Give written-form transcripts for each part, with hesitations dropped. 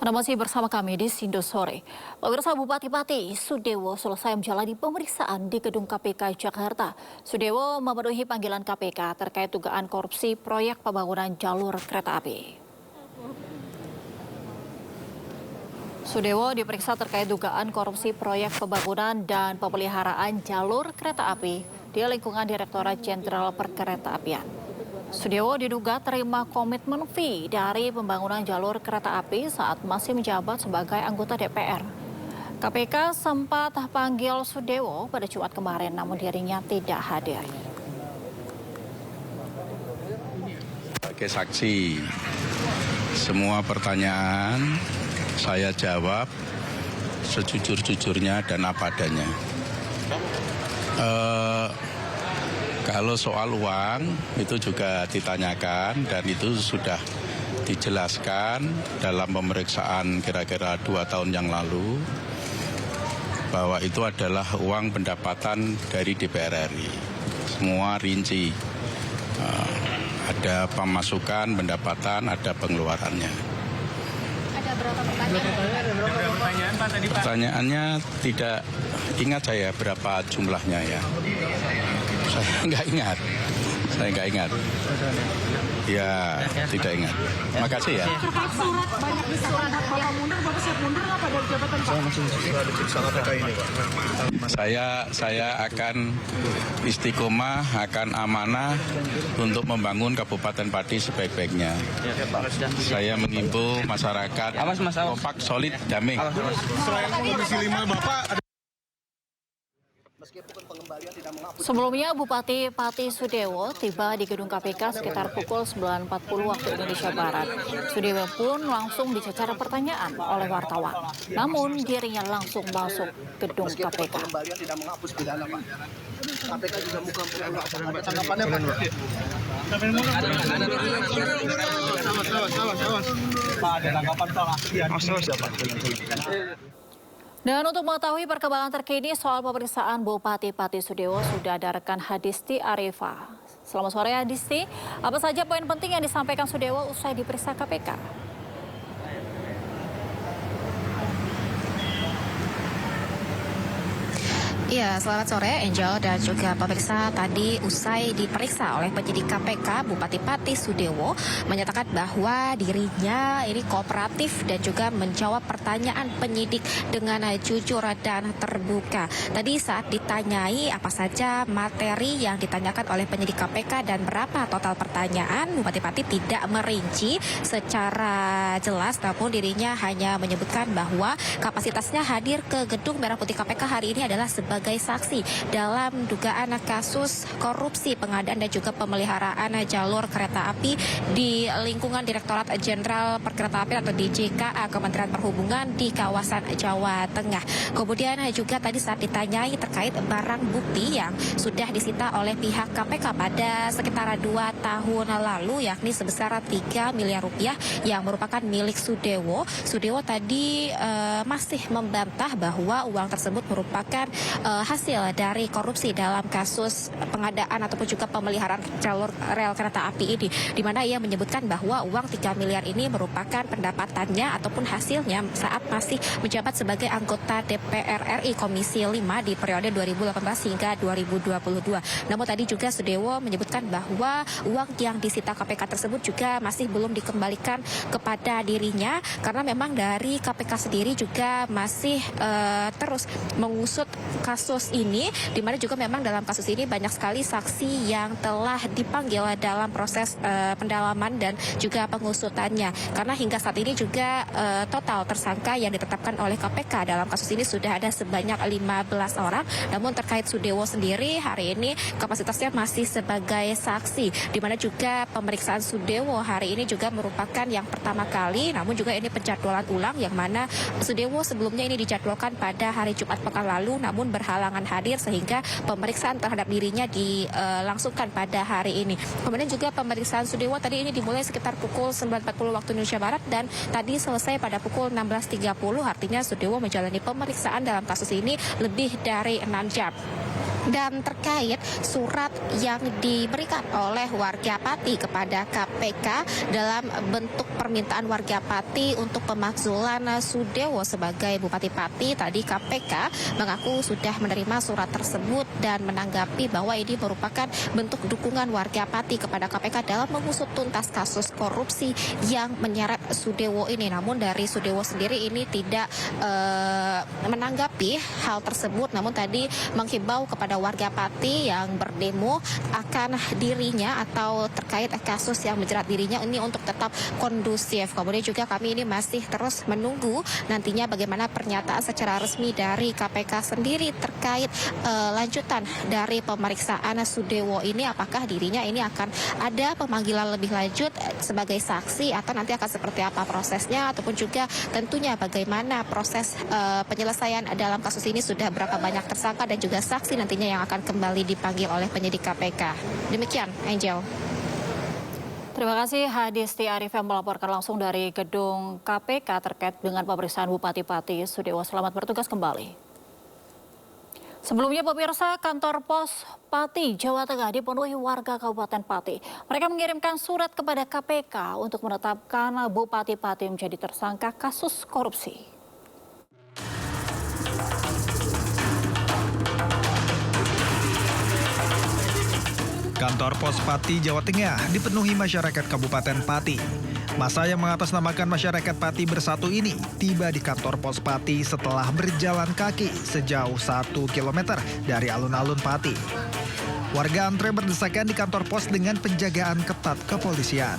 Anda masih bersama kami di Sindo Sore. Pemirsa, Bupati Pati Sudewo selesai menjalani pemeriksaan di Gedung KPK Jakarta. Sudewo memenuhi panggilan KPK terkait dugaan korupsi proyek pembangunan jalur kereta api. Sudewo diperiksa terkait dugaan korupsi proyek pembangunan dan pemeliharaan jalur kereta api di lingkungan Direktorat Jenderal Perkeretaapian. Sudewo diduga terima komitmen fee dari pembangunan jalur kereta api saat masih menjabat sebagai anggota DPR. KPK sempat panggil Sudewo pada Jumat kemarin, namun dirinya tidak hadir. Sebagai saksi, semua pertanyaan saya jawab sejujur-jujurnya dan apa adanya. Kalau soal uang itu juga ditanyakan dan itu sudah dijelaskan dalam pemeriksaan kira-kira 2 tahun yang lalu bahwa itu adalah uang pendapatan dari DPR RI. Semua rinci. Ada pemasukan, pendapatan, ada pengeluarannya. Ada berapa pertanyaan? Pak, tadi, Pak? Pertanyaannya tidak ingat saya berapa jumlahnya ya. Saya nggak ingat. Ya, tidak ingat. Makasih ya. Terkait surat banyak surat Bapak mundur, Bapak siap mundur apa dari jabatan Pak? Saya masih sangat PK ini Pak. Saya akan istiqomah, akan amanah untuk membangun Kabupaten Pati sebaik-baiknya. Saya mengimbau masyarakat kompak, solid, damai. Selain Komisi 5 Bapak Sebelumnya, Bupati Pati Sudewo tiba di gedung KPK sekitar pukul 9.40 waktu Indonesia Barat. Sudewo pun langsung dicecar pertanyaan oleh wartawan. Namun, dirinya langsung masuk gedung KPK. tidak menghapus pidana Pak. KPK juga bukan tanggapannya Pak. Pak, ada tanggapan soal Dan untuk mengetahui perkembangan terkini soal pemeriksaan Bupati Pati Sudewo, sudah ada rekan Hadisti Arifa. Selamat sore Hadisti, apa saja poin penting yang disampaikan Sudewo usai diperiksa KPK? Iya, selamat sore Angel dan juga pemirsa. Tadi usai diperiksa oleh penyidik KPK, Bupati Pati Sudewo menyatakan bahwa dirinya ini kooperatif dan juga menjawab pertanyaan penyidik dengan jujur dan terbuka. Tadi saat ditanyai apa saja materi yang ditanyakan oleh penyidik KPK dan berapa total pertanyaan, Bupati Pati tidak merinci secara jelas, namun dirinya hanya menyebutkan bahwa kapasitasnya hadir ke gedung Merah Putih KPK hari ini adalah sebagai saksi dalam dugaan kasus korupsi pengadaan dan juga pemeliharaan jalur kereta api di lingkungan Direktorat Jenderal Perkeretaapian atau DJKA Kementerian Perhubungan di kawasan Jawa Tengah. Kemudian juga tadi saat ditanyai terkait barang bukti yang sudah disita oleh pihak KPK pada sekitar 2 tahun lalu, yakni sebesar 3 miliar rupiah yang merupakan milik Sudewo. Sudewo tadi masih membantah bahwa uang tersebut merupakan hasil dari korupsi dalam kasus pengadaan ataupun juga pemeliharaan jalur rel kereta api ini, di mana ia menyebutkan bahwa uang 3 miliar ini merupakan pendapatannya ataupun hasilnya saat masih menjabat sebagai anggota DPR RI Komisi 5 di periode 2018 hingga 2022. Namun tadi juga Sudewo menyebutkan bahwa uang yang disita KPK tersebut juga masih belum dikembalikan kepada dirinya, karena memang dari KPK sendiri juga masih terus mengusut kasus ini, di mana juga memang dalam kasus ini banyak sekali saksi yang telah dipanggil dalam proses pendalaman dan juga pengusutannya. Karena hingga saat ini juga total tersangka yang ditetapkan oleh KPK dalam kasus ini sudah ada sebanyak 15 orang. Namun terkait Sudewo sendiri hari ini kapasitasnya masih sebagai saksi, di mana juga pemeriksaan Sudewo hari ini juga merupakan yang pertama kali, namun juga ini penjadwalan ulang yang mana Sudewo sebelumnya ini dijadwalkan pada hari Jumat pekan lalu, namun berhalangan hadir sehingga pemeriksaan terhadap dirinya dilangsungkan pada hari ini. Kemudian juga pemeriksaan Sudewo tadi ini dimulai sekitar pukul 9.40 waktu Indonesia Barat dan tadi selesai pada pukul 16.30, artinya Sudewo menjalani pemeriksaan dalam kasus ini lebih dari 6 jam. Dan terkait surat yang diberikan oleh warga Pati kepada KPK dalam bentuk permintaan warga Pati untuk pemakzulan Sudewo sebagai Bupati Pati, tadi KPK mengaku sudah menerima surat tersebut dan menanggapi bahwa ini merupakan bentuk dukungan warga Pati kepada KPK dalam mengusut tuntas kasus korupsi yang menyeret Sudewo ini. Namun dari Sudewo sendiri ini tidak menanggapi hal tersebut, namun tadi menghimbau kepada warga Pati yang berdemo akan dirinya atau terkait kasus yang menjerat dirinya ini untuk tetap kondusif. Kemudian juga kami ini masih terus menunggu nantinya bagaimana pernyataan secara resmi dari KPK sendiri terkait lanjutan dari pemeriksaan Sudewo ini, apakah dirinya ini akan ada pemanggilan lebih lanjut sebagai saksi atau nanti akan seperti apa prosesnya, ataupun juga tentunya bagaimana proses penyelesaian dalam kasus ini, sudah berapa banyak tersangka dan juga saksi nantinya yang akan kembali dipanggil oleh penyidik KPK. Demikian, Angel. Terima kasih Hadisti Arif yang melaporkan langsung dari gedung KPK terkait dengan pemeriksaan Bupati Pati Sudewo. Selamat bertugas kembali. Sebelumnya pemirsa, kantor pos Pati, Jawa Tengah dipenuhi warga Kabupaten Pati. Mereka mengirimkan surat kepada KPK untuk menetapkan Bupati Pati menjadi tersangka kasus korupsi. Kantor Pos Pati, Jawa Tengah dipenuhi masyarakat Kabupaten Pati. Masa yang mengatasnamakan masyarakat Pati Bersatu ini tiba di kantor Pos Pati setelah berjalan kaki sejauh 1 km dari alun-alun Pati. Warga antre berdesakan di kantor pos dengan penjagaan ketat kepolisian.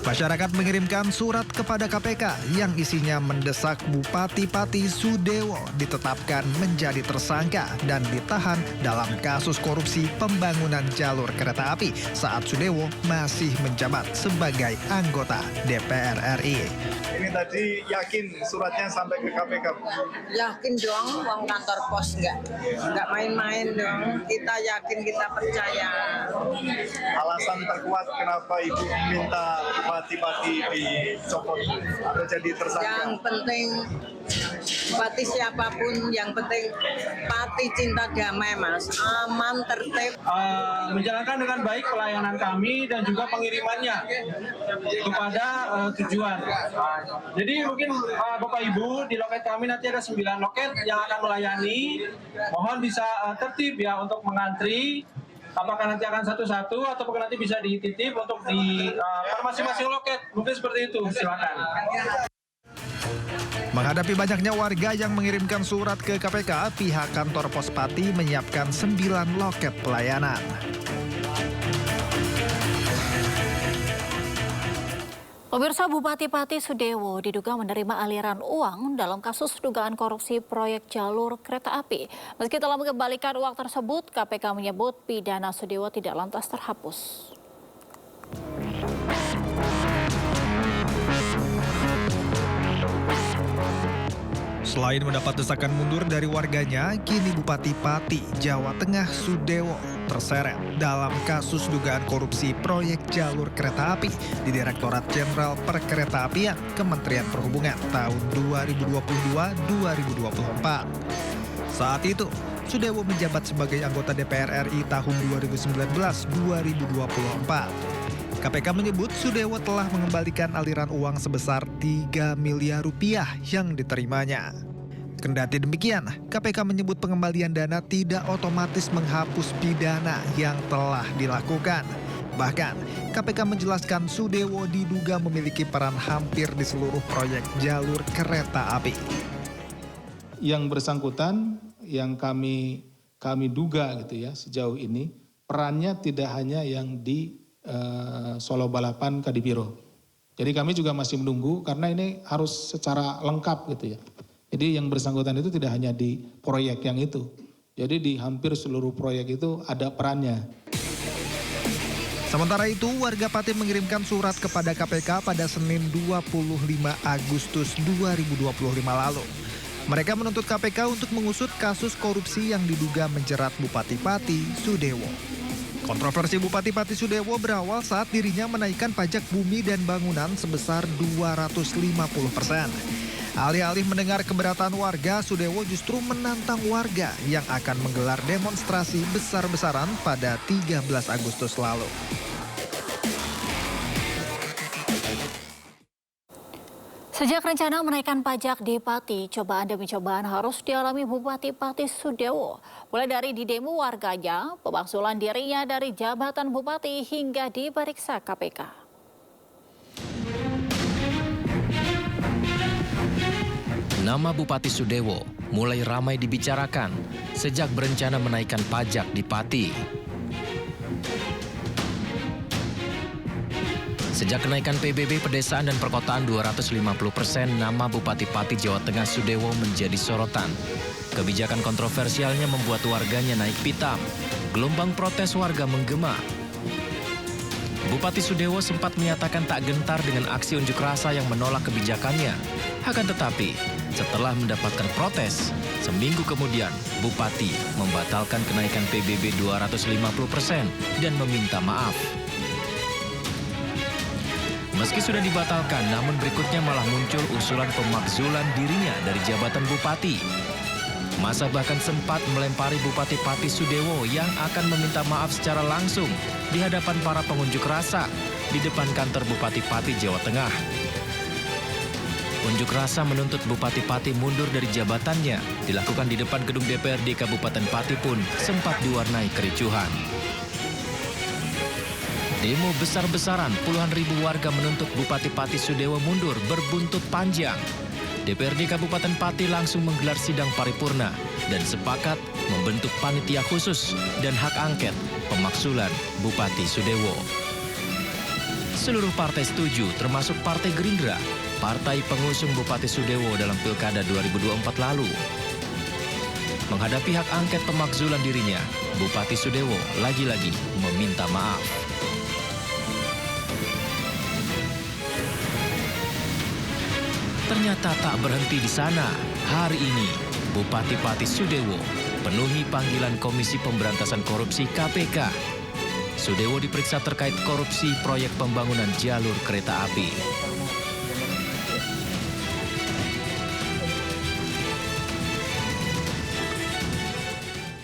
Masyarakat mengirimkan surat kepada KPK yang isinya mendesak Bupati Pati Sudewo ditetapkan menjadi tersangka dan ditahan dalam kasus korupsi pembangunan jalur kereta api saat Sudewo masih menjabat sebagai anggota DPR RI. Ini tadi yakin suratnya sampai ke KPK? Yakin dong, uang kantor pos nggak main-main dong. Kita yakin, kita percaya. Alasan terkuat kenapa Ibu minta Bupati dicopot atau jadi tersangka? Yang penting Bupati siapapun, yang penting Pati cinta damai, Mas. Aman, tertib. Menjalankan dengan baik pelayanan kami dan juga pengirimannya kepada tujuan. Jadi mungkin Bapak Ibu, di loket kami nanti ada 9 loket yang akan melayani. Mohon bisa tertib ya untuk mengantri. Apakah nanti akan satu-satu atau nanti bisa dititip untuk di masing-masing loket. Mungkin seperti itu, silakan. Menghadapi banyaknya warga yang mengirimkan surat ke KPK, pihak kantor Pos Pati menyiapkan 9 loket pelayanan. Pemirsa, Bupati Pati Sudewo diduga menerima aliran uang dalam kasus dugaan korupsi proyek jalur kereta api. Meski telah mengembalikan uang tersebut, KPK menyebut pidana Sudewo tidak lantas terhapus. Selain mendapat desakan mundur dari warganya, kini Bupati Pati, Jawa Tengah Sudewo terseret dalam kasus dugaan korupsi proyek jalur kereta api di Direktorat Jenderal Perkeretaapian Kementerian Perhubungan tahun 2022-2024. Saat itu, Sudewo menjabat sebagai anggota DPR RI tahun 2019-2024. KPK menyebut Sudewo telah mengembalikan aliran uang sebesar 3 miliar rupiah yang diterimanya. Kendati demikian, KPK menyebut pengembalian dana tidak otomatis menghapus pidana yang telah dilakukan. Bahkan, KPK menjelaskan Sudewo diduga memiliki peran hampir di seluruh proyek jalur kereta api. Yang bersangkutan yang kami duga gitu ya sejauh ini, perannya tidak hanya yang di Solo Balapan Kadipiro. Jadi kami juga masih menunggu karena ini harus secara lengkap gitu ya. Jadi yang bersangkutan itu tidak hanya di proyek yang itu. Jadi di hampir seluruh proyek itu ada perannya. Sementara itu, warga Pati mengirimkan surat kepada KPK pada Senin 25 Agustus 2025 lalu. Mereka menuntut KPK untuk mengusut kasus korupsi yang diduga menjerat Bupati Pati Sudewo. Kontroversi Bupati Pati Sudewo berawal saat dirinya menaikkan pajak bumi dan bangunan sebesar 250%. Alih-alih mendengar keberatan warga, Sudewo justru menantang warga yang akan menggelar demonstrasi besar-besaran pada 13 Agustus lalu. Sejak rencana menaikkan pajak di Pati, cobaan demi cobaan harus dialami Bupati Pati Sudewo. Mulai dari didemo warganya, pemakzulan dirinya dari jabatan Bupati hingga diperiksa KPK. Nama Bupati Sudewo mulai ramai dibicarakan sejak berencana menaikkan pajak di Pati. Sejak kenaikan PBB pedesaan dan perkotaan 250%, nama Bupati Pati Jawa Tengah Sudewo menjadi sorotan. Kebijakan kontroversialnya membuat warganya naik pitam. Gelombang protes warga menggema. Bupati Sudewo sempat menyatakan tak gentar dengan aksi unjuk rasa yang menolak kebijakannya. Akan tetapi, setelah mendapatkan protes, seminggu kemudian Bupati membatalkan kenaikan PBB 250% dan meminta maaf. Meski sudah dibatalkan, namun berikutnya malah muncul usulan pemakzulan dirinya dari jabatan Bupati. Masa bahkan sempat melempari Bupati Pati Sudewo yang akan meminta maaf secara langsung di hadapan para pengunjuk rasa di depan kantor Bupati Pati Jawa Tengah. Unjuk rasa menuntut Bupati Pati mundur dari jabatannya dilakukan di depan gedung DPRD Kabupaten Pati pun sempat diwarnai kericuhan. Demo besar-besaran puluhan ribu warga menuntut Bupati Pati Sudewo mundur berbuntut panjang. DPRD Kabupaten Pati langsung menggelar sidang paripurna dan sepakat membentuk panitia khusus dan hak angket pemakzulan Bupati Sudewo. Seluruh partai setuju, termasuk Partai Gerindra, partai pengusung Bupati Sudewo dalam Pilkada 2024 lalu. Menghadapi hak angket pemakzulan dirinya, Bupati Sudewo lagi-lagi meminta maaf. Ternyata tak berhenti di sana. Hari ini, Bupati Pati Sudewo penuhi panggilan Komisi Pemberantasan Korupsi KPK. Sudewo diperiksa terkait korupsi proyek pembangunan jalur kereta api.